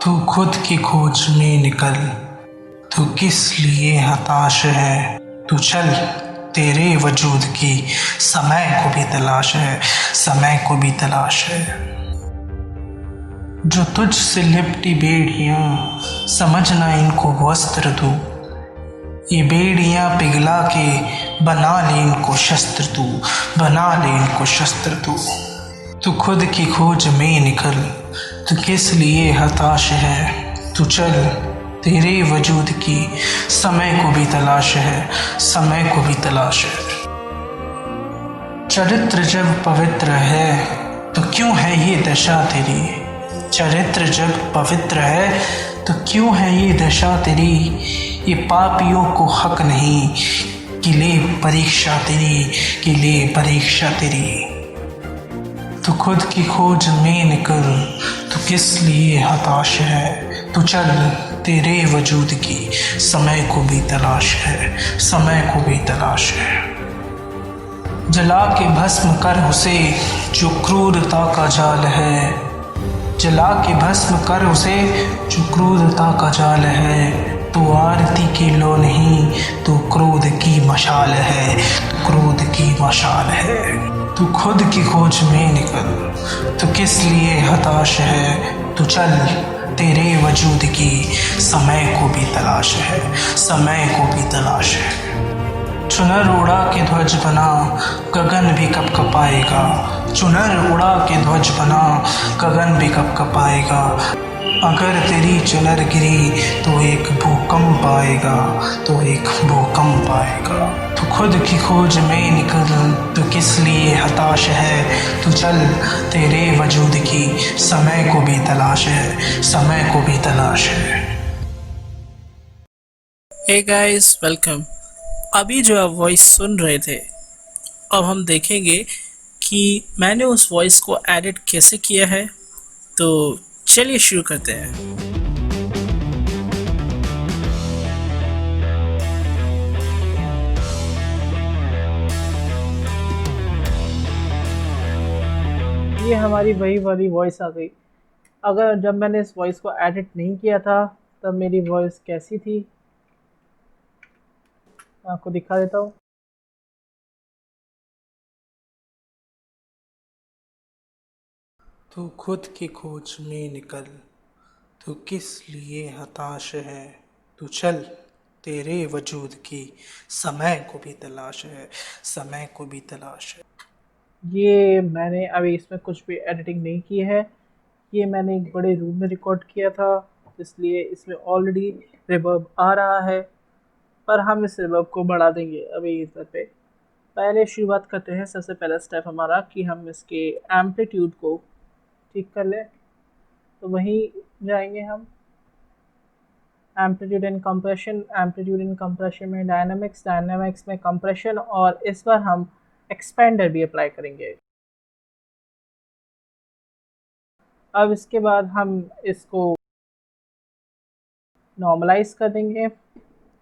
तू खुद की खोज में निकल। तू किस लिए हताश है। तू चल, तेरे वजूद की समय को भी तलाश है। समय को भी तलाश है। जो तुझ से लिपटी बेड़ियां, समझना इनको वस्त्र तू। ये बेड़ियां पिघला के बना ले इनको शस्त्र तू। बना ले इनको शस्त्र तू। तू खुद की खोज में निकल। तू किस लिए हताश है। तू चल, तेरे वजूद की समय को भी तलाश है। समय को भी तलाश है। चरित्र जब पवित्र है तो क्यों है ये दशा तेरी। चरित्र जब पवित्र है तो क्यों है ये दशा तेरी। ये पापियों को हक नहीं कि ले परीक्षा तेरी। कि ले परीक्षा तेरी। तू खुद की खोज में निकल। तू किस लिए हताश है। तू चल, तेरे वजूद की समय को भी तलाश है। समय को भी तलाश है। जला के भस्म कर उसे जो क्रूरता का जाल है। जला के भस्म कर उसे जो क्रूरता का जाल है। तू आरती की लो नहीं, तू क्रोध की मशाल है। तू क्रोध की मशाल है। तू खुद की खोज में निकल। तू किस लिए हताश है। तू चल, तेरे वजूद की समय को भी तलाश है। समय को भी तलाश है। चुनर उड़ा के ध्वज बना, गगन भी कब कपाएगा। चुनर उड़ा के ध्वज बना, गगन भी कब कपाएगा। अगर तेरी चुनर गिरी तो एक भूकंप आएगा। तो एक भूकंप आएगा। तू खुद की खोज में निकल। तू किस लिए हताश है। तू चल, तेरे वजूद की समय को भी तलाश है। समय को भी तलाश है। Hey guys, welcome. अभी जो आप वॉइस सुन रहे थे, अब हम देखेंगे कि मैंने उस वॉइस को एडिट कैसे किया है। तो चलिए शुरू करते हैं। ये हमारी वही वाली वॉइस आ गई। अगर जब मैंने इस वॉइस को एडिट नहीं किया था तब मेरी वॉइस कैसी थी, मैं आपको दिखा देता हूँ। तू खुद की खोज में निकल। तू किस लिए हताश है। तू चल, तेरे वजूद की समय को भी तलाश है। समय को भी तलाश है। ये मैंने अभी इसमें कुछ भी एडिटिंग नहीं की है। ये मैंने एक बड़े रूम में रिकॉर्ड किया था, इसलिए इसमें ऑलरेडी रिवर्ब आ रहा है। पर हम इस रिवर्ब को बढ़ा देंगे अभी इधर पे। पहले शुरुआत करते हैं। सबसे पहला स्टेप हमारा कि हम इसके एम्पलीट्यूड को ठीक कर लें। तो वहीं जाएंगे हम एम्पलीट्यूड एंड कंप्रेशन में डायनामिक्स में कंप्रेशन, और इस बार हम एक्सपेंडर भी अप्लाई करेंगे। अब इसके बाद हम इसको नॉर्मलाइज कर देंगे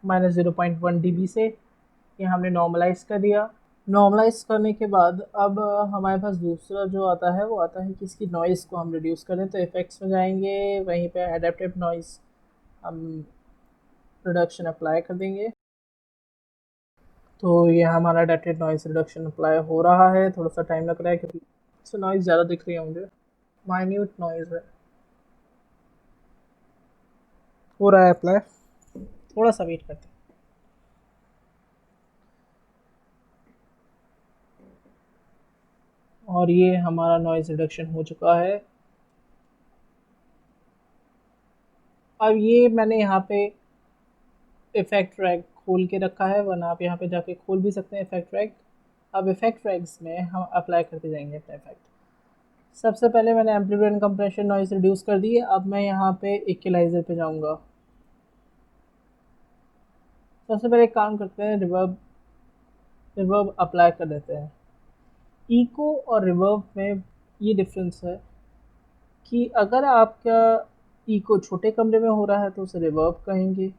-0.1 dB से। ये हमने नॉर्मलाइज कर दिया। नॉर्मलाइज करने के बाद अब हमारे पास दूसरा जो आता है वो आता है कि इसकी नॉइज़ को हम रिड्यूस करें। तो इफ़ेक्ट्स में जाएंगे, वहीं पे एडेप्टिव नॉइज़ हम रिडक्शन अप्लाई कर देंगे। तो ये हमारा एडेप्टिव नॉइज़ रिडक्शन अप्लाई हो रहा है। थोड़ा सा टाइम लग रहा है क्योंकि इससे नॉइज़ ज़्यादा दिख रही है मुझे। माइन्यूट नॉइज़ है। हो रहा है अप्लाई। थोड़ा सा वेट करते हैं। और ये हमारा नॉइज़ रिडक्शन हो चुका है। अब ये मैंने यहाँ पे इफेक्ट रैग खोल के रखा है, वरना आप यहाँ पे जाके खोल भी सकते हैं इफेक्ट रैग। अब इफेक्ट रैग्स में हम अप्लाई करते जाएंगे अपना इफेक्ट। सबसे पहले मैंने amplitude and compression noise reduce कर दी है। अब मैं यहाँ पे इक्वलाइजर पे जाऊँगा। सबसे पहले एक काम करते हैं, रिवर्ब रिवर्ब अप्लाई कर देते हैं। इको और रिवर्ब में ये डिफरेंस है कि अगर आपका इको छोटे कमरे में हो रहा है तो उसे रिवर्ब कहेंगे,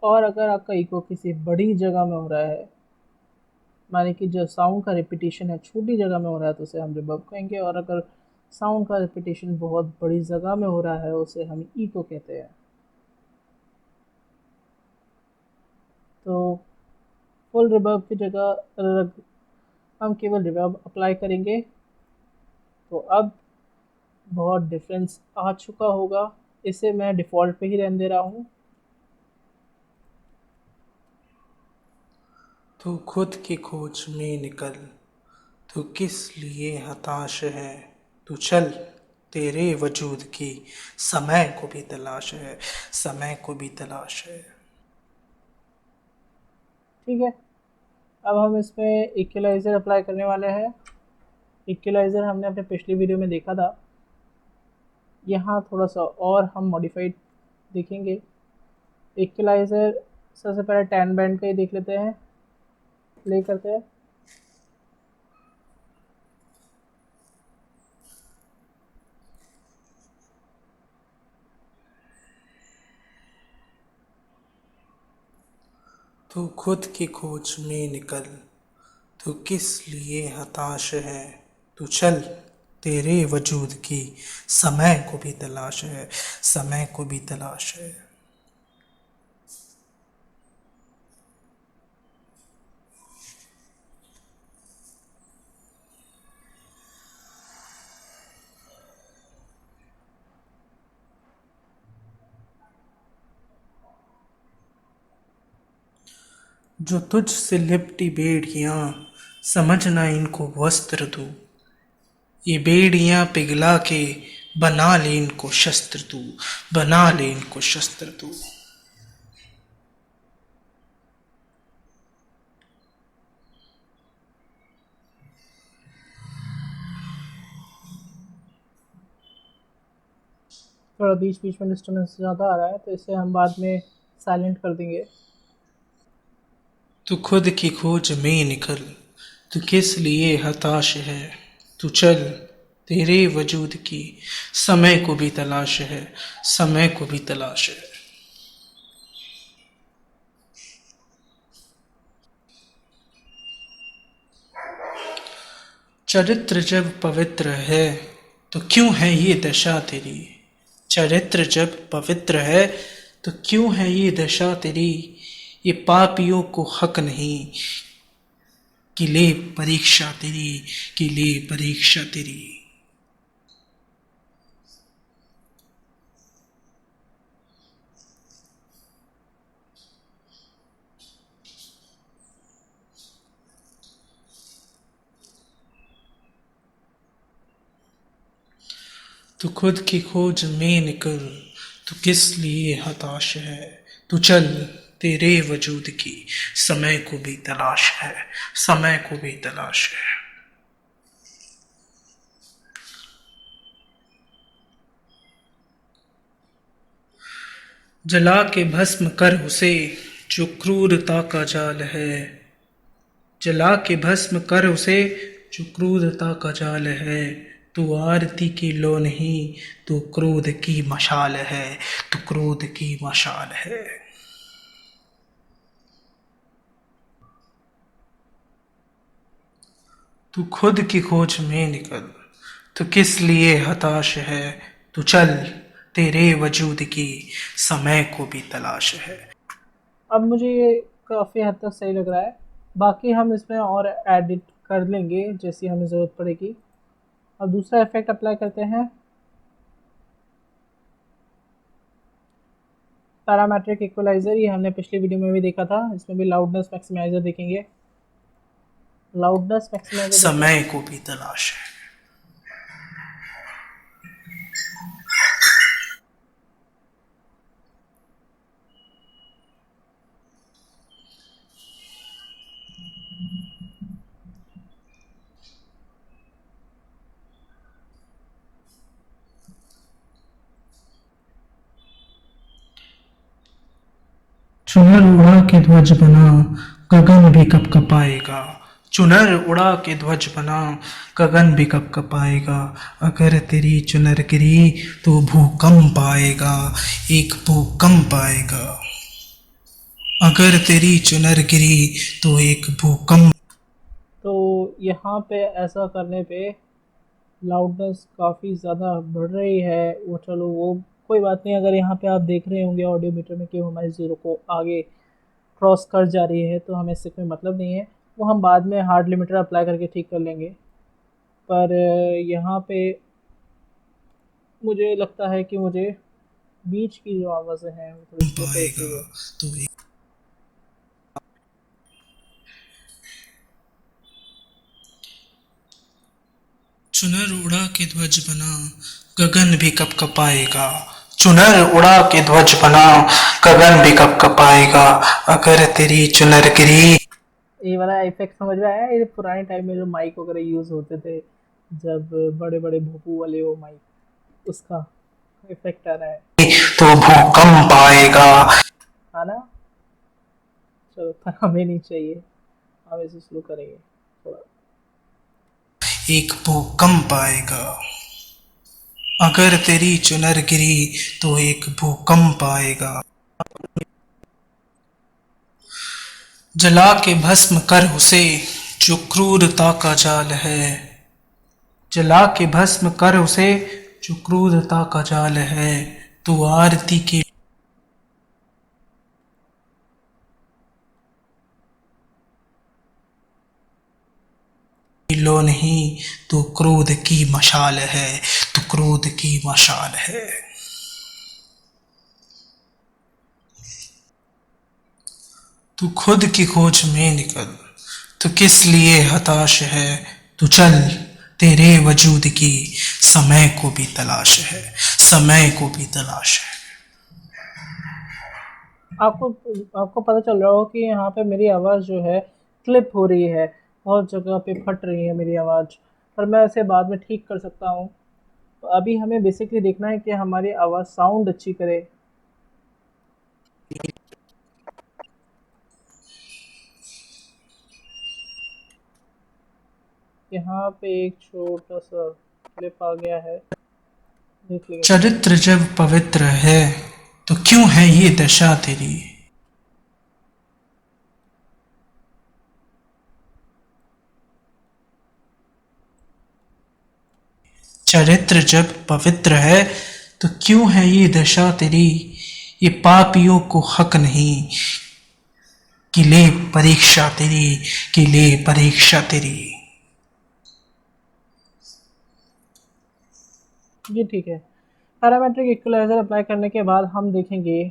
और अगर आपका इको किसी बड़ी जगह में हो रहा है माने कि जो साउंड का रिपीटिशन है छोटी जगह में हो रहा है तो उसे हम रिवर्ब कहेंगे, और अगर साउंड का रिपीटिशन बहुत बड़ी जगह में हो रहा है उसे हम इको कहते हैं। तो फुल रिवर्ब की जगह हम केवल रिवर्ब अप्लाई करेंगे तो अब बहुत डिफरेंस आ चुका होगा। इसे मैं डिफ़ॉल्ट पे ही रहने दे रहा हूँ। तू खुद की खोज में निकल, तू किस लिए हताश है, तू चल, तेरे वजूद की समय को भी तलाश है, समय को भी तलाश है। ठीक है, अब हम इसमें इक्वलाइज़र अप्लाई करने वाले हैं। इक्वलाइज़र हमने अपने पिछली वीडियो में देखा था, यहाँ थोड़ा सा और हम मॉडिफाइड देखेंगे। इक्वलाइज़र सबसे पहले 10 बैंड का ही देख लेते हैं, प्ले करते हैं। तू खुद की खोज में निकल, तू किस लिए हताश है, तू चल, तेरे वजूद की समय को भी तलाश है, समय को भी तलाश है। जो तुझ से लिपटी बेड़ियां, समझना इनको वस्त्र तू, ये बेड़ियां पिघला के बना ले इनको शस्त्र तू, बना ले इनको शस्त्र तू। थोड़ा बीच बीच में डिस्टर्बेंस ज़्यादा आ रहा है तो इसे हम बाद में साइलेंट कर देंगे। तू खुद की खोज में निकल, तू किस लिए हताश है, तू चल, तेरे वजूद की समय को भी तलाश है, समय को भी तलाश है। चरित्र जब पवित्र है तो क्यों है ये दशा तेरी, चरित्र जब पवित्र है तो क्यों है ये दशा तेरी, ये पापियों को हक नहीं कि ले परीक्षा तेरी, कि ले परीक्षा तेरी। तू खुद की खोज में निकल, तू किस लिए हताश है, तू चल, तेरे वजूद की समय को भी तलाश है, समय को भी तलाश है। जला के भस्म कर उसे जो क्रूरता का जाल है, जला के भस्म कर उसे जो क्रूरता का जाल है, तू आरती की लो नहीं, तू क्रोध की मशाल है, तू क्रोध की मशाल है। तू खुद की खोज में निकल, तू किस लिए हताश है, तू चल, तेरे वजूद की समय को भी तलाश है। अब मुझे ये काफ़ी हद तक सही लग रहा है, बाकी हम इसमें और एडिट कर लेंगे जैसी हमें ज़रूरत पड़ेगी। अब दूसरा इफेक्ट अप्लाई करते हैं, पैरामेट्रिक इक्वलाइज़र। ये हमने पिछली वीडियो में भी देखा था, इसमें भी लाउडनेस मैक्सिमाइज़र देखेंगे। लाउडनेस मैक्सिमाइज़र समय को भी तलाश है। चुनर उड़ा के ध्वज बना, गगन भी कब कपाएगा, चुनर उड़ा के ध्वज बना, गगन भी कब कपाएगा, अगर तेरी चुनर गिरी तो भूकंप आएगा, एक भूकंप आएगा। अगर तेरी चुनर गिरी तो एक भूकंप। यहाँ पे ऐसा करने पे लाउडनेस काफ़ी ज़्यादा बढ़ रही है। वो चलो वो कोई बात नहीं। अगर यहाँ पे आप देख रहे होंगे ऑडियो मीटर में कि हमारी ज़ीरो को आगे क्रॉस कर जा रही है, तो हमें इससे कोई मतलब नहीं है। वो हम बाद में हार्ड लिमिटर अप्लाई करके ठीक कर लेंगे। पर यहाँ पे मुझे लगता है कि मुझे बीच की जो आवाज़ें हैं वो थोड़ी स्लो पे पाएगा तो एक चुनर उड़ा के ध्वज बना गगन भी कब कपाएगा। चुनर उड़ा के ध्वज बना गगन भी कब कपाएगा। अगर तेरी चुनर गिरी। ये वाला इफेक्ट समझ में आया? ये पुराने टाइम में जो माइक वगैरह यूज़ होते थे, जब बड़े बड़े भोपू वाले वो माइक, उसका इफेक्ट आ रहा है। तो भूकंप आएगा। है ना? चलो, पर हमें नहीं चाहिए, हम इसे स्लो करेंगे थोड़ा। एक भूकंप आएगा। अगर तेरी चुनर गिरी तो एक भूकंप आएगा। जला के भस्म कर उसे जो क्रूरता का जाल है। जला के भस्म कर उसे जो क्रूरता का जाल है। तू आरती के लो नहीं, तू क्रोध की मशाल है। तू क्रोध की मशाल है। तू खुद की खोज में निकल, तू किस लिए हताश है। तू चल, तेरे वजूद की समय को भी तलाश है। समय को भी तलाश है। आपको आपको पता चल रहा हो कि यहाँ पे मेरी आवाज़ जो है क्लिप हो रही है, बहुत जगह पे फट रही है मेरी आवाज़, पर मैं इसे बाद में ठीक कर सकता हूँ। तो अभी हमें बेसिकली देखना है कि हमारी आवाज़ साउंड अच्छी करे। यहाँ पे एक छोटा सा क्लिप आ गया है, देख लीजिए। चरित्र जब पवित्र है तो क्यों है ये दशा तेरी। चरित्र जब पवित्र है तो क्यों है ये दशा तेरी। ये पापियों को हक नहीं कि ले परीक्षा तेरी, कि ले परीक्षा तेरी। जी ठीक है। पैरामेट्रिक इक्वलाइजर अप्लाई करने के बाद हम देखेंगे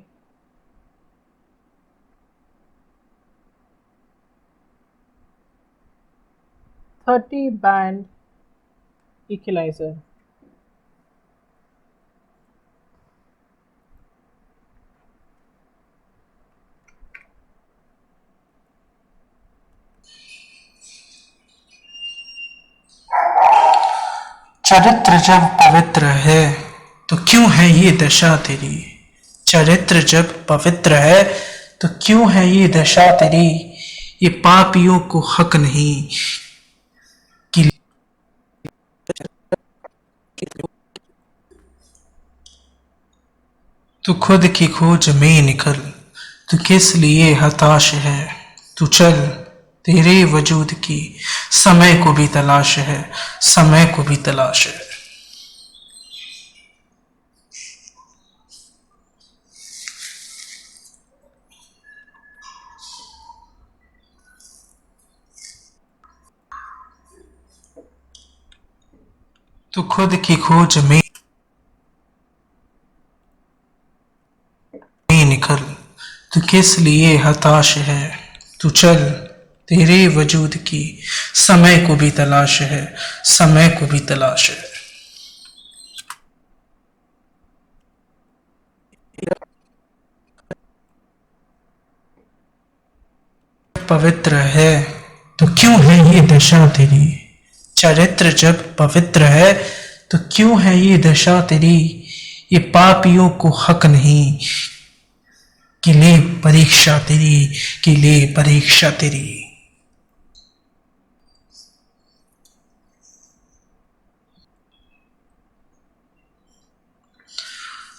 थर्टी बैंड इक्वलाइजर। चरित्र जब पवित्र है तो क्यों है ये दशा तेरी। चरित्र जब पवित्र है तो क्यों है ये दशा तेरी। ये पापियों को हक नहीं कि तू खुद की खोज में निकल, तू किस लिए हताश है। तू चल, तेरे वजूद की समय को भी तलाश है। समय को भी तलाश है। तू खुद की खोज में निकल, तू किस लिए हताश है। तू चल, तेरे वजूद की समय को भी तलाश है। समय को भी तलाश है। पवित्र है तो क्यों है ये दशा तेरी। चरित्र जब पवित्र है तो क्यों है ये दशा तेरी। ये पापियों को हक नहीं कि ले परीक्षा तेरी, कि ले परीक्षा तेरी।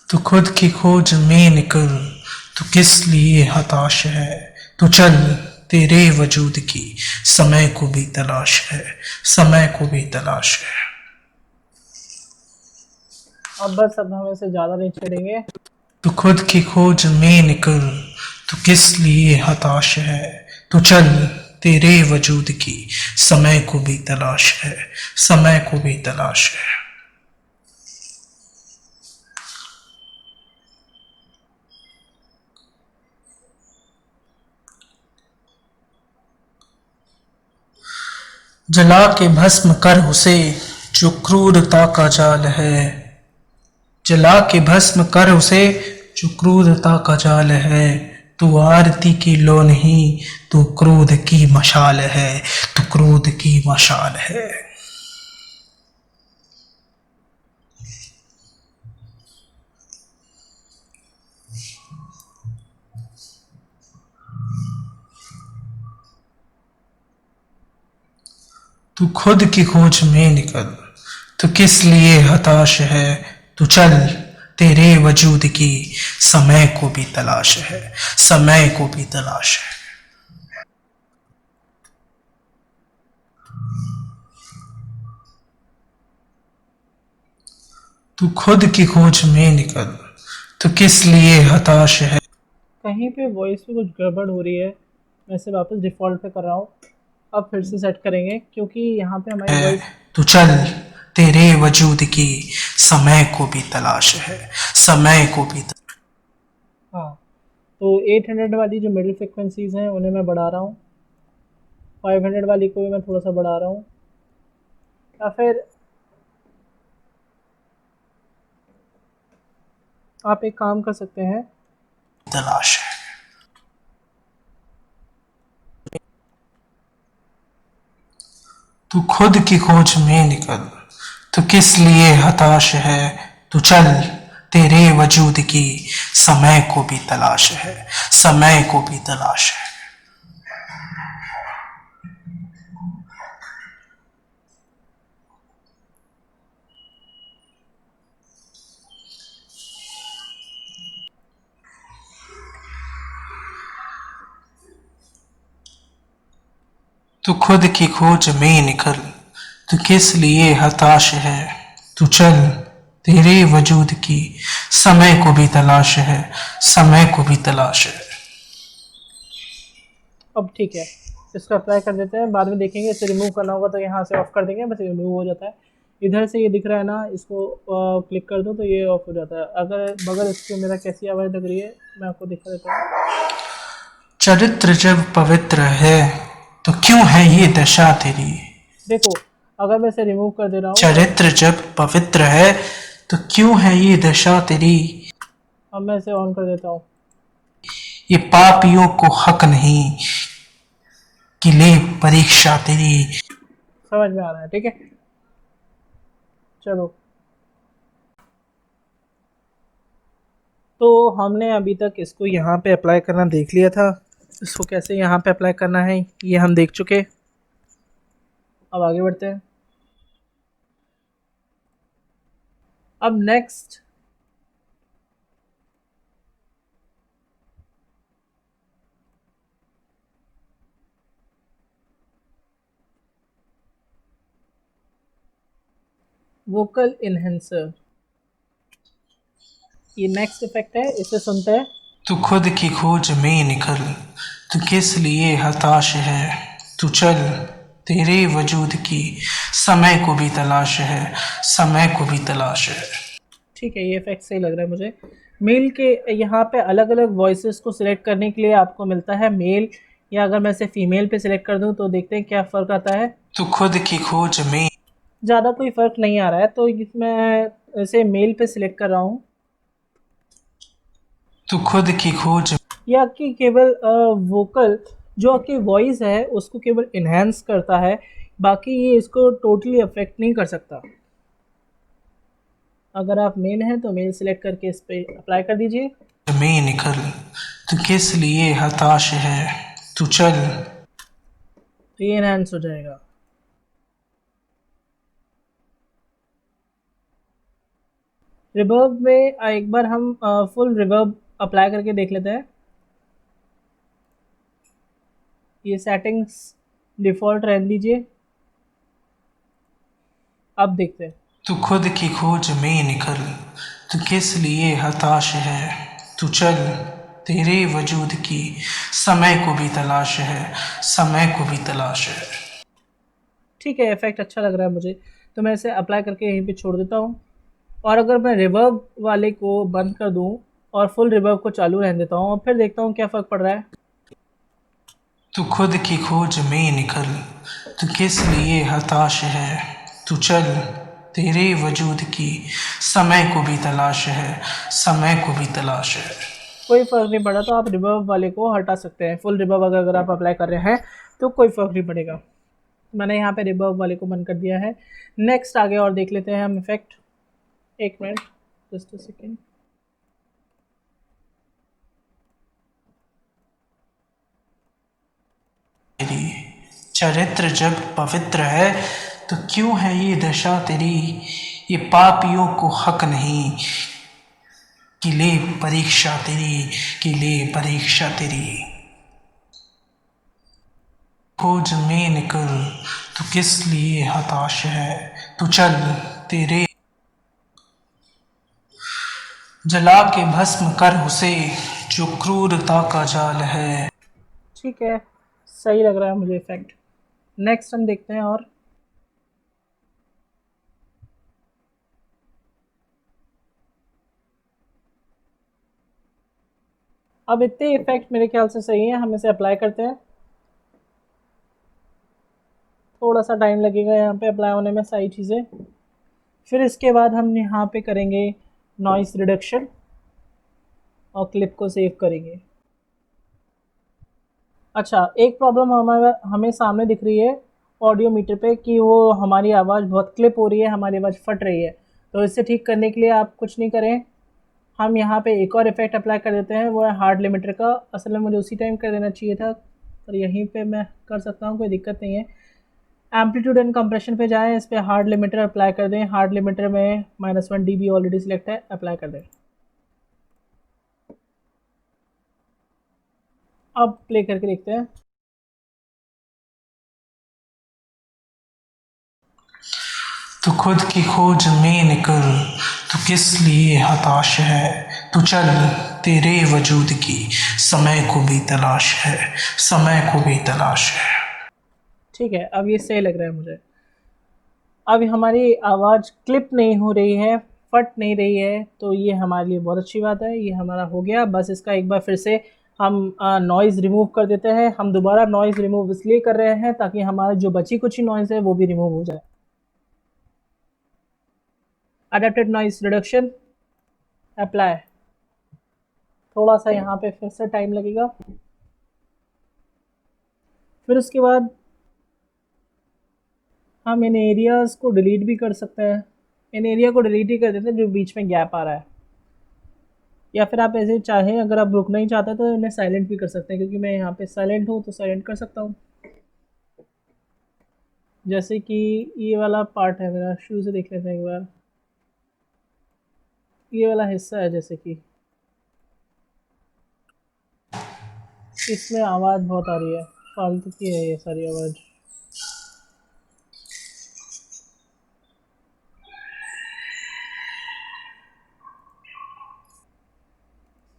तू खुद की खोज में निकल, तू किस लिए हताश है। तू चल, तेरे वजूद की समय को भी तलाश है, समय को भी तलाश है। अब बस अब हम इसे ज़्यादा नहीं छेड़ेंगे। तू खुद की खोज में निकल, तू किस लिए हताश है, तू चल तेरे वजूद की समय को भी तलाश है, समय को भी तलाश है। जला के भस्म कर उसे जो क्रूरता का जाल है, जला के भस्म कर उसे जो क्रूरता का जाल है। तू आरती की लो नहीं, तू क्रोध की मशाल है, तू क्रोध की मशाल है। तू खुद की खोज में निकल, तू किस लिए हताश है, तू चल तेरे वजूद की समय को भी तलाश है, समय को भी तलाश है। तू खुद की खोज में निकल, तू किस लिए हताश है। कहीं पे वॉइस में कुछ गड़बड़ हो रही है, मैं इसे वापस डिफ़ॉल्ट पे कर रहा हूँ। अब फिर से सेट करेंगे क्योंकि यहाँ पे हमारी वॉइस। तू चल तेरे वजूद की समय को भी तलाश है, समय को भी हाँ, तो 800 वाली जो मिडिल फ्रिक्वेंसीज़ हैं उन्हें मैं बढ़ा रहा हूँ, 500 वाली को भी मैं थोड़ा सा बढ़ा रहा हूँ, या फिर आप एक काम कर सकते हैं। तलाश है। तू खुद की खोज में निकल, तू किस लिए हताश है, तू चल तेरे वजूद की समय को भी तलाश है, समय को भी तलाश है। तू खुद की खोज में निकल, तू किस लिए हताश है, तू चल तेरे वजूद की समय को भी तलाश है, समय को भी तलाश है। अब ठीक है, इसको अप्लाई कर देते हैं, बाद में देखेंगे इसे रिमूव करना होगा तो यहाँ से ऑफ कर देंगे, बस रिमूव हो जाता है। इधर से ये दिख रहा है ना, इसको क्लिक कर दो तो ये ऑफ हो जाता है। अगर बगैर इसके मेरा कैसी आवाज़ लग रही है मैं आपको दिखा देता हूँ। चरित्र जब पवित्र है तो क्यों है ये दशा तेरी। देखो, अगर मैं इसे रिमूव कर दे रहा हूँ तो चरित्र जब पवित्र है तो क्यों है ये दशा तेरी। अब मैं इसे ऑन कर देता हूँ। ये पापियों को हक नहीं कि ले परीक्षा तेरी। समझ में आ रहा है, ठीक है, चलो। तो हमने अभी तक इसको यहाँ पे अप्लाई करना देख लिया था, इसको कैसे यहाँ पे अप्लाई करना है ये हम देख चुके। अब आगे बढ़ते हैं। अब नेक्स्ट वोकल इन्हेंसर, ये नेक्स्ट इफेक्ट है, इसे सुनते हैं। तू खुद की खोज में निकल, तू किस लिए हताश है, तू चल तेरे वजूद की समय को भी तलाश है, समय को भी तलाश है। ठीक है, ये इफेक्ट सही लग रहा है मुझे। मेल के यहाँ पे अलग अलग वॉइसेस को सिलेक्ट करने के लिए आपको मिलता है मेल, या अगर मैं इसे फीमेल पे सिलेक्ट कर दूँ तो देखते हैं क्या फ़र्क आता है। तू खुद की खोज में, ज़्यादा कोई फ़र्क नहीं आ रहा है, तो मैं इसे मेल पे सिलेक्ट कर रहा हूँ। तू खुद की खोज, ये आपकी केवल वोकल जो आपकी वॉइस है उसको केवल इन्हेंस करता है, बाकी ये इसको टोटली अफेक्ट नहीं कर सकता। अगर आप मेल हैं तो मेल सिलेक्ट करके इस पर अप्लाई कर दीजिए। में निकल, तू किस लिए हताश है, तू चल। तो ये इन्हेंस हो जाएगा। रिवर्ब में एक बार हम फुल रिवर्ब अप्लाई करके देख लेते हैं। ये सेटिंग्स डिफ़ॉल्ट रहने दीजिए। अब देखते हैं। तू खुद की खोज में निकल, तू किस लिए हताश है, तू चल, तेरे वजूद की समय को भी तलाश है, समय को भी तलाश है। ठीक है, इफ़ेक्ट अच्छा लग रहा है मुझे, तो मैं इसे अप्लाई करके यहीं पे छोड़ देता हूँ। और अगर मैं रिवर्ब वाले को बंद कर दूँ और फुल रिवर्ब को चालू रहने देता हूँ और फिर देखता हूँ क्या फ़र्क पड़ रहा है। तू खुद की खोज में निकल, तू किस लिए हताश है, तू चल, तेरे वजूद की समय को भी तलाश है, समय को भी तलाश है। कोई फ़र्क नहीं पड़ा, तो आप रिवर्ब वाले को हटा सकते हैं। फुल रिवर्ब अगर आप अप्लाई कर रहे हैं तो कोई फ़र्क नहीं पड़ेगा। मैंने यहाँ पे रिवर्ब वाले को बंद कर दिया है। नेक्स्ट आगे और देख लेते हैं हम इफ़ेक्ट। एक मिनट, जस्ट अ सेकेंड। तेरी चरित्र जब पवित्र है तो क्यों है ये दशा तेरी, ये पापियों को हक नहीं कि ले परीक्षा तेरी, कि ले परीक्षा तेरी। खोज में निकल, तू किस लिए हताश है, तू चल, तेरे जला के भस्म कर उसे जो क्रूरता का जाल है। ठीक है, सही लग रहा है मुझे इफ़ेक्ट। नेक्स्ट हम देखते हैं। और अब इतने इफ़ेक्ट मेरे ख्याल से सही है, हम इसे अप्लाई करते हैं। थोड़ा सा टाइम लगेगा यहाँ पे अप्लाई होने में सारी चीज़ें। फिर इसके बाद हम यहाँ पे करेंगे नॉइस रिडक्शन और क्लिप को सेव करेंगे। अच्छा, एक प्रॉब्लम हमें सामने दिख रही है ऑडियो मीटर पे कि वो हमारी आवाज़ बहुत क्लिप हो रही है, हमारी आवाज़ फट रही है। तो इसे ठीक करने के लिए आप कुछ नहीं करें, हम यहाँ पे एक और इफ़ेक्ट अप्लाई कर देते हैं, वो है हार्ड लिमिटर का। असल में मुझे उसी टाइम कर देना चाहिए था, पर यहीं पे मैं कर सकता हूँ, कोई दिक्कत नहीं है। एम्पलीट्यूड एंड कंप्रेशन पे जाएँ, इस पे हार्ड लिमिटर अप्लाई कर दें। हार्ड लिमिटर में -1 dB ऑलरेडी सिलेक्ट है, अप्लाई कर दें। अब प्ले करके देखते हैं। तू खुद की खोज में निकल, तू किस लिए हताश है, तू चल, तेरे वजूद की समय को भी तलाश है, समय को भी तलाश है। ठीक है, अब ये सही लग रहा है मुझे। अब हमारी आवाज़ क्लिप नहीं हो रही है, फट नहीं रही है, तो ये हमारे लिए बहुत अच्छी बात है। ये हमारा हो गया। बस इसका एक बार फिर से हम नॉइज़ रिमूव कर देते हैं। हम दोबारा नॉइज़ रिमूव इसलिए कर रहे हैं ताकि हमारी जो बची कुछ नॉइज़ है वो भी रिमूव हो जाए। Adapted noise reduction apply. थोड़ा सा यहाँ पे फिर से टाइम लगेगा। फिर उसके बाद हम इन एरियाज़ को डिलीट भी कर सकते हैं। इन एरिया को डिलीट ही कर देते हैं जो बीच में गैप आ रहा है। या फिर आप ऐसे चाहें, अगर आप रुकना ही चाहते हैं तो इन्हें साइलेंट भी कर सकते हैं, क्योंकि मैं यहाँ पे साइलेंट हूँ तो साइलेंट कर सकता हूँ। जैसे कि ये वाला पार्ट है मेरा, शुरू से देख लेते हैं एक बार। ये वाला हिस्सा है, जैसे कि इसमें आवाज़ बहुत आ रही है, फालतू की है ये सारी आवाज़।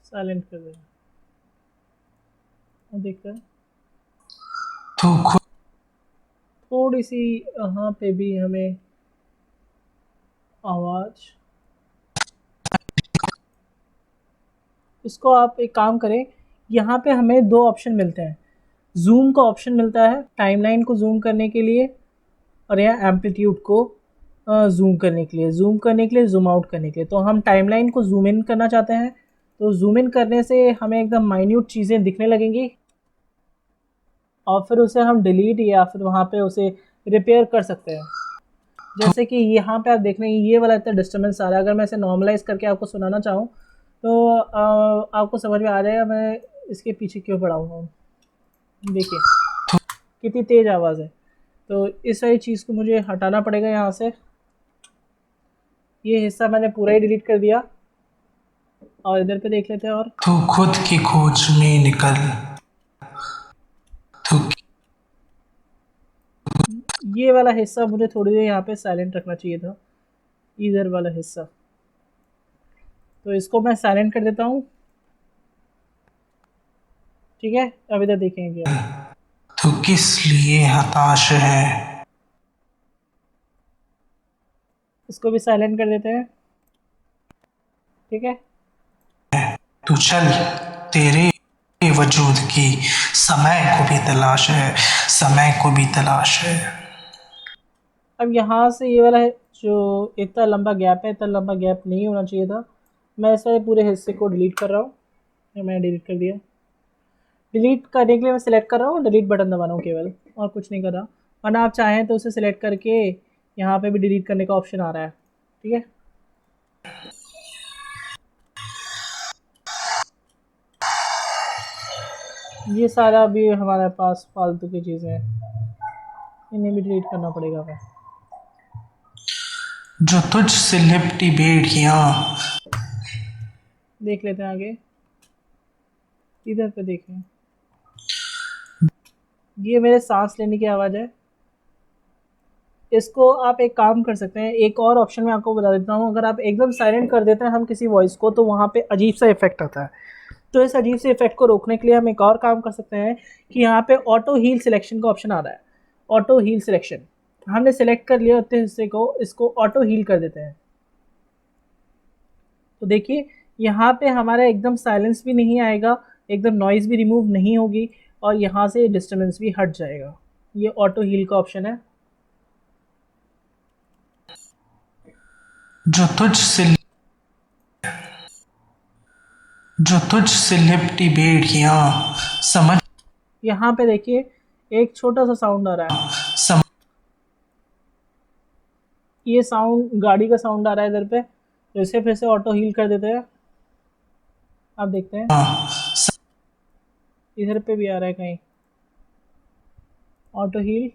साइलेंट कर दें। अब देखते हैं, तू खुद थोड़ी सी यहाँ पे भी हमें आवाज़, इसको आप एक काम करें, यहाँ पे हमें दो ऑप्शन मिलते हैं। जूम का ऑप्शन मिलता है टाइमलाइन को जूम करने के लिए, और यहाँ एम्पलीट्यूड को जूम करने के लिए, जूम करने के लिए, जूम आउट करने के लिए। तो हम टाइमलाइन को जूम इन करना चाहते हैं, तो जूम इन करने से हमें एकदम माइन्यूट चीज़ें दिखने लगेंगी, और फिर उसे हम डिलीट या फिर वहाँ पे उसे रिपेयर कर सकते हैं। जैसे कि यहाँ पे आप देख रहे हैं ये वाला इतना डिस्टर्बेंस आ रहा है। अगर मैं इसे नॉर्मलाइज करके आपको सुनाना चाहूँ तो आपको समझ में आ जाएगा मैं इसके पीछे क्यों पड़ा हुआ हूँ। देखिए कितनी तेज़ आवाज़ है। तो इस सारी चीज़ को मुझे हटाना पड़ेगा यहाँ से। ये हिस्सा मैंने पूरा ही डिलीट कर दिया, और इधर पे देख लेते हैं। और तू खुद की खोज में निकल, तो ये वाला हिस्सा मुझे थोड़ी देर यहाँ पे साइलेंट रखना चाहिए था, इधर वाला हिस्सा, तो इसको मैं साइलेंट कर देता हूँ। ठीक है, अब इधर देखेंगे हम। तो किस लिए हताश है? इसको भी साइलेंट कर देते हैं। ठीक है, तू चल, तेरे वजूद की समय को भी तलाश है, समय को भी तलाश है। अब यहाँ से ये वाला जो इतना लंबा गैप है, इतना लंबा गैप नहीं होना चाहिए था। मैं इस वाले पूरे हिस्से को डिलीट कर रहा हूँ। ये मैंने डिलीट कर दिया। डिलीट करने के लिए मैं सिलेक्ट कर रहा हूँ, डिलीट बटन दबा रहा हूँ केवल, और कुछ नहीं कर रहा। वरना आप चाहें तो उसे सिलेक्ट करके यहाँ पे भी डिलीट करने का ऑप्शन आ रहा है। ठीक है, ये सारा भी हमारे पास फालतू की चीज़ें हैं, इन्हें भी डिलीट करना पड़ेगा हमें। जो तुझसे लिपटी बेड़ियां, देख लेते हैं आगे, इधर पे देखें, ये मेरे सांस लेने की आवाज़ है। इसको आप एक काम कर सकते हैं, एक और ऑप्शन मैं आपको बता देता हूँ। अगर आप एकदम साइलेंट कर देते हैं हम किसी वॉइस को, तो वहाँ पे अजीब सा इफेक्ट आता है। तो इस अजीब से इफेक्ट को रोकने के लिए हम एक और काम कर सकते हैं कि यहाँ पे ऑटो हील सिलेक्शन का ऑप्शन आ रहा है। ऑटो हील सिलेक्शन हमने सेलेक्ट कर लिया उतने हिस्से को, इसको ऑटो हील कर देते हैं। तो देखिए यहाँ पे हमारा एकदम साइलेंस भी नहीं आएगा, एकदम नॉइज़ भी रिमूव नहीं होगी, और यहाँ से डिस्टर्बेंस भी हट जाएगा। ये ऑटो हील का ऑप्शन है। जो तुझसे जो तुझसे लिपटी बेड़ियां, समझ यहाँ पे देखिए एक छोटा सा साउंड आ रहा है, सम, ये साउंड गाड़ी का साउंड आ रहा है इधर पे, तो इसे फिर से ऑटो हील कर देते हैं। आप देखते हैं इधर पे भी आ रहा है कहीं ऑटो हील।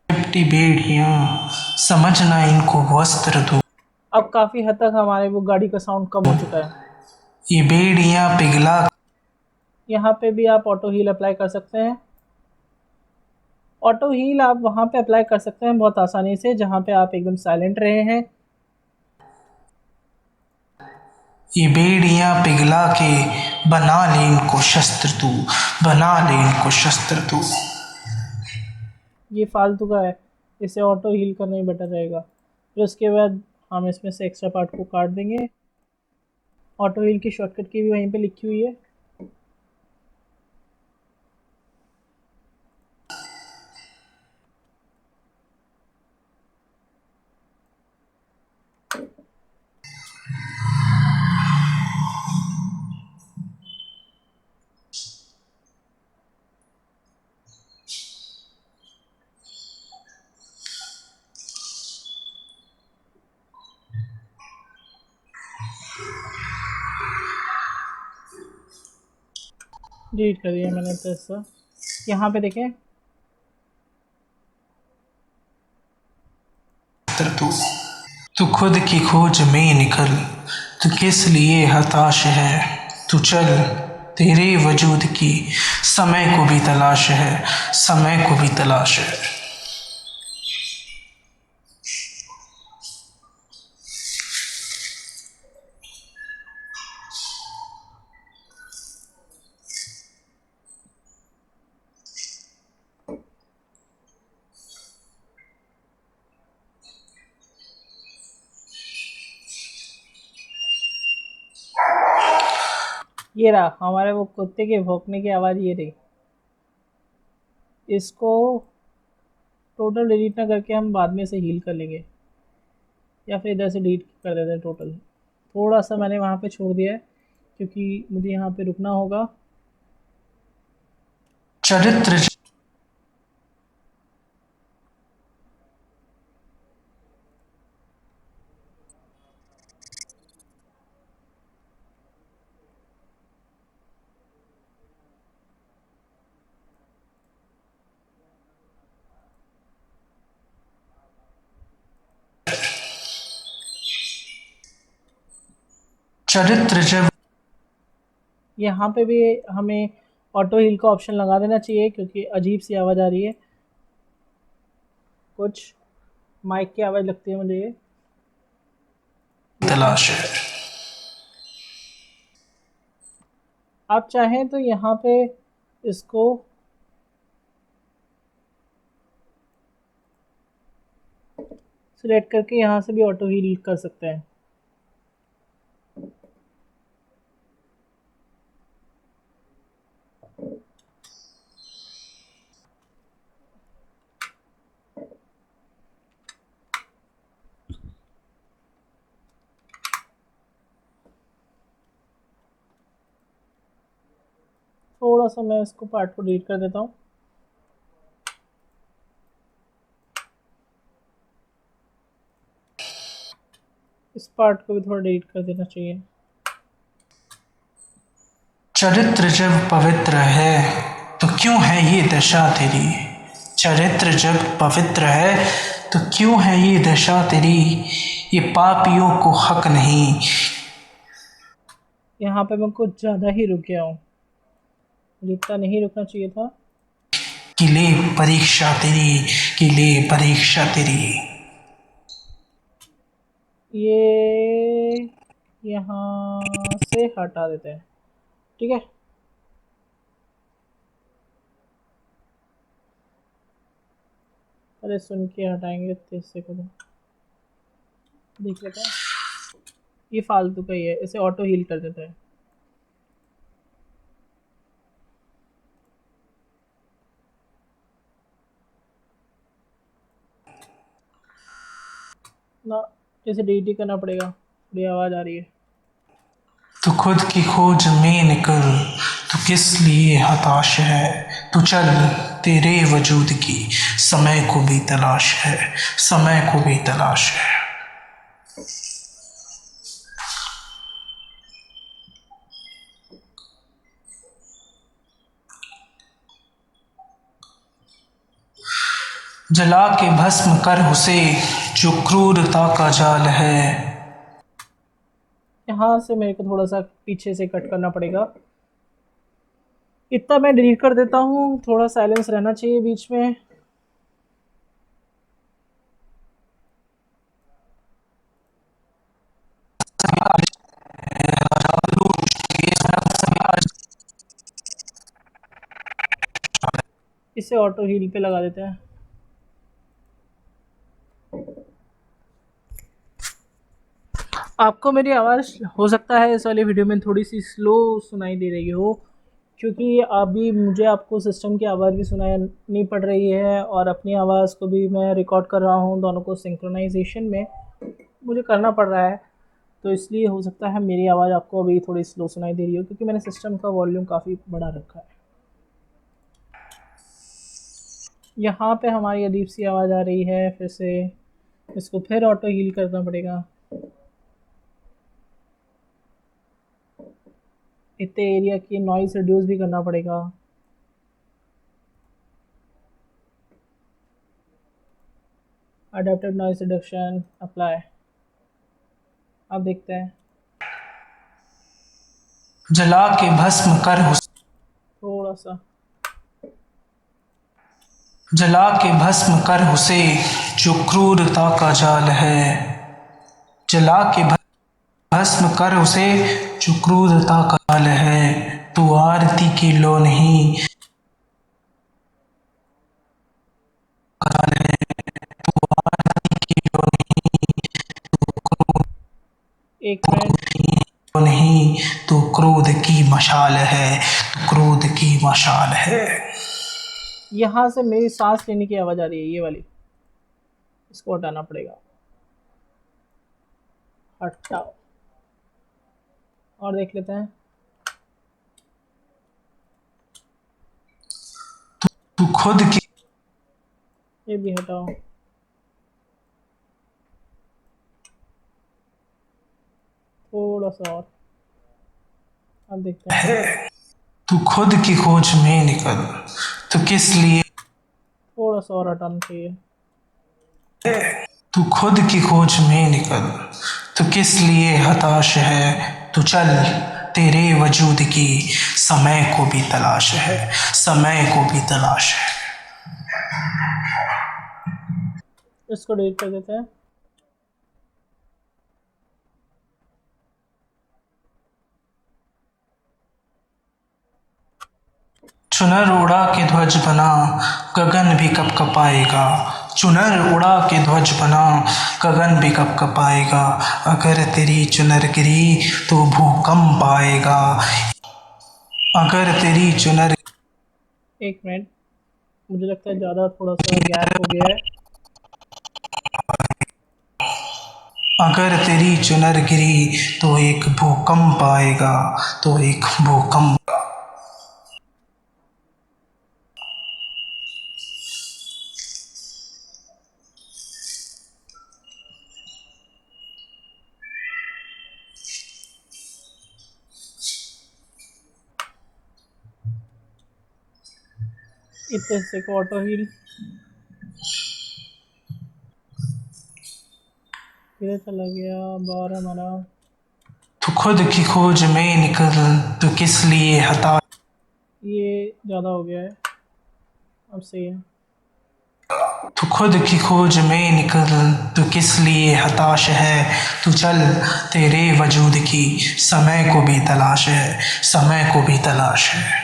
लिपटी बेड़ियां, समझना इनको वस्त्र दो। अब काफ़ी हद तक हमारे वो गाड़ी का साउंड कम हो चुका है। ये बेड़ियां पिघला, यहाँ पे भी आप ऑटो हील अप्लाई कर सकते हैं। ऑटो हील आप वहाँ पे अप्लाई कर सकते हैं बहुत आसानी से, जहाँ पे आप एकदम साइलेंट रहे हैं। ये बेड़ियां पिघला के बना ले इनको शस्त्र तू, बना ले इनको शस्त्र तू। ये फालतू का है, इसे ऑटो हील करना ही बेटर रहेगा। फिर उसके बाद हम इसमें से एक्स्ट्रा पार्ट को काट देंगे। ऑटो हील की शॉर्टकट की भी वहीं पे लिखी हुई है। डिलीट कर दिया मैंने तो इसका। यहाँ पे देखें, तू तू खुद की खोज में निकल, तू किस लिए हताश है? तू चल, तेरे वजूद की समय को भी तलाश है, समय को भी तलाश है। ये रहा हमारे वो कुत्ते के भौंकने की आवाज़, ये रही। इसको टोटल डिलीट ना करके हम बाद में से हील कर लेंगे, या फिर इधर से डिलीट कर देते हैं टोटल। थोड़ा सा मैंने वहाँ पे छोड़ दिया है क्योंकि मुझे यहाँ पे रुकना होगा। चरित्र चरित्र जब यहाँ पे भी हमें ऑटो हील का ऑप्शन लगा देना चाहिए क्योंकि अजीब सी आवाज़ आ रही है, कुछ माइक की आवाज़ लगती है मुझे ये। तलाश है। आप चाहें तो यहाँ पे इसको सिलेक्ट करके यहाँ से भी ऑटो हील कर सकते हैं। थोड़ा सा मैं इसको पार्ट को डिलीट कर देता हूँ। इस पार्ट को भी थोड़ा डिलीट कर देना चाहिए। चरित्र जब पवित्र है तो क्यों है ये दशा तेरी। चरित्र जब पवित्र है तो क्यों है ये दशा तेरी। ये पापियों को हक नहीं। यहाँ पे मैं कुछ ज़्यादा ही रुक गया हूँ, मुझे इतना नहीं रुकना चाहिए था। कि ले परीक्षा तेरी, कि ले परीक्षा तेरी। ये यहाँ से हटा देते हैं, ठीक है। अरे सुन के हटाएंगे तेज से कदम, देख लेते हैं। ये फालतू का ही है, इसे ऑटो हील कर देता है। ना इसे डिलीट करना पड़ेगा, थोड़ी आवाज़ आ रही है। तू खुद की खोज में निकल, तू किस लिए हताश है। तू चल, तेरे वजूद की समय को भी तलाश है, समय को भी तलाश है। जला के भस्म कर उसे जो क्रूरता का जाल है। यहाँ से मेरे को थोड़ा सा पीछे से कट करना पड़ेगा। इतना मैं डिलीट कर देता हूँ, थोड़ा साइलेंस रहना चाहिए बीच में। इसे ऑटो हील पे लगा देते हैं। आपको मेरी आवाज़ हो सकता है इस वाली वीडियो में थोड़ी सी स्लो सुनाई दे रही हो, क्योंकि अभी मुझे आपको सिस्टम की आवाज़ भी सुनानी पड़ रही है और अपनी आवाज़ को भी मैं रिकॉर्ड कर रहा हूँ, दोनों को सिंक्रोनाइजेशन में मुझे करना पड़ रहा है। तो इसलिए हो सकता है मेरी आवाज़ आपको अभी थोड़ी स्लो सुनाई दे रही हो, क्योंकि मैंने सिस्टम का वॉल्यूम काफ़ी बढ़ा रखा है। यहाँ पे हमारी अजीब सी आवाज़ आ रही है, फिर से इसको फिर ऑटो हील करना पड़ेगा। इतने एरिया की नॉइज़ रिड्यूस भी करना पड़ेगा। अडेप्टिव नॉइज़ रिडक्शन अप्लाई, अब देखते हैं। जला के भस्म कर उसे, थोड़ा सा जला के भस्म कर उसे जो क्रूरता का जाल है। जला के भस्म कर उसे जो क्रूरता का जाल है। तू आरती की लो नहीं, एक मिनट। तो नहीं, तू क्रोध की मशाल है, तू क्रोध की मशाल है। यहाँ से मेरी सांस लेने की आवाज़ आ रही है, ये वाली, इसको हटाना पड़ेगा। हटाओ और देख लेते हैं। तू खुद की, ये भी हटाओ। थोड़ा सा और, अब देखते हैं। तू खुद की खोज में निकल, तू किस लिए, थोड़ा सा और हटाना चाहिए। तू खुद की खोज में निकल, तू किस लिए हताश है। तू चल, तेरे वजूद की समय को भी तलाश है, समय को भी तलाश है। इसको डिलीट कर देते हैं। चुनर उड़ा के ध्वज बना गगन भी कब कपाएगा, चुनर उड़ा के ध्वज बना गगन भी कब कपाएगा, अगर तेरी चुनर गिरी तो भूकंप आएगा, अगर तेरी चुनर। एक मिनट, मुझे लगता है ज़्यादा थोड़ा सा गैप हो गया है। अगर तेरी चुनर गिरी तो एक भूकंप आएगा, तो एक भूकंप। इतने से ऑटो हील किधर चला गया बाहर हमारा। तो खुद की खोज में निकल, तो किस लिए हताश। ये ज़्यादा हो गया है, अब सही है। तो खुद की खोज में निकल, तो किस लिए हताश है, तू चल तेरे वजूद की समय को भी तलाश है, समय को भी तलाश है।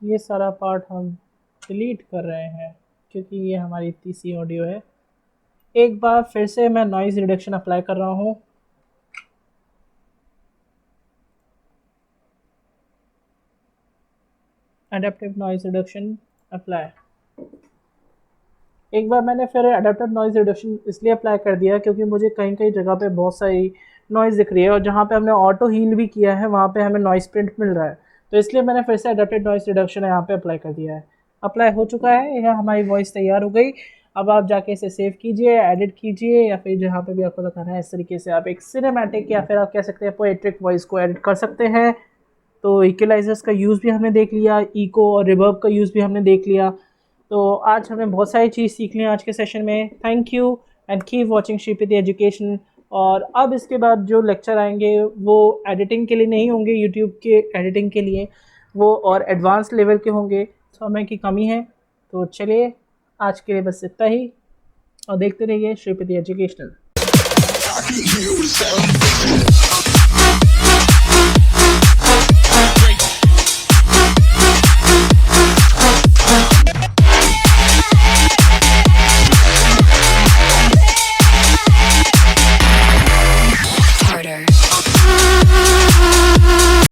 ये सारा पार्ट हम डिलीट कर रहे हैं क्योंकि ये हमारी तीसरी ऑडियो है। एक बार फिर से मैं नॉइज़ रिडक्शन अप्लाई कर रहा हूँ। Adaptive noise reduction apply. एक बार मैंने फिर एडेप्टिव नॉइज़ रिडक्शन इसलिए अप्लाई कर दिया क्योंकि मुझे कहीं कहीं जगह पे बहुत सारी नॉइज़ दिख रही है और जहाँ पे हमने ऑटो हील भी किया है वहाँ पे हमें नॉइज़ प्रिंट मिल रहा है, तो इसलिए मैंने फिर से एडेप्टिव नॉइज़ रिडक्शन यहाँ पे अप्लाई कर दिया है। अप्लाई हो चुका है, यह हमारी वॉइस तैयार हो गई। अब आप जाके इसे सेव कीजिए, एडिट कीजिए या फिर जहाँ पे भी आपको लगाना है इस तरीके से आप एक सिनेमैटिक या फिर आप कह सकते हैं पोएट्रिक वॉइस को एडिट कर सकते हैं। तो इक्वलाइजर्स का यूज़ भी हमने देख लिया, इको और रिवर्ब का यूज़ भी हमने देख लिया। तो आज हमने बहुत सारी चीज़ सीख ली आज के सेशन में। Thank you and keep watching Shripati education. और अब इसके बाद जो लेक्चर आएंगे वो एडिटिंग के लिए नहीं होंगे, यूट्यूब के एडिटिंग के लिए, वो और एडवांस लेवल के होंगे। समय की कमी है, तो चलिए आज के लिए बस इतना ही और देखते रहिए श्रीपति एजुकेशनल।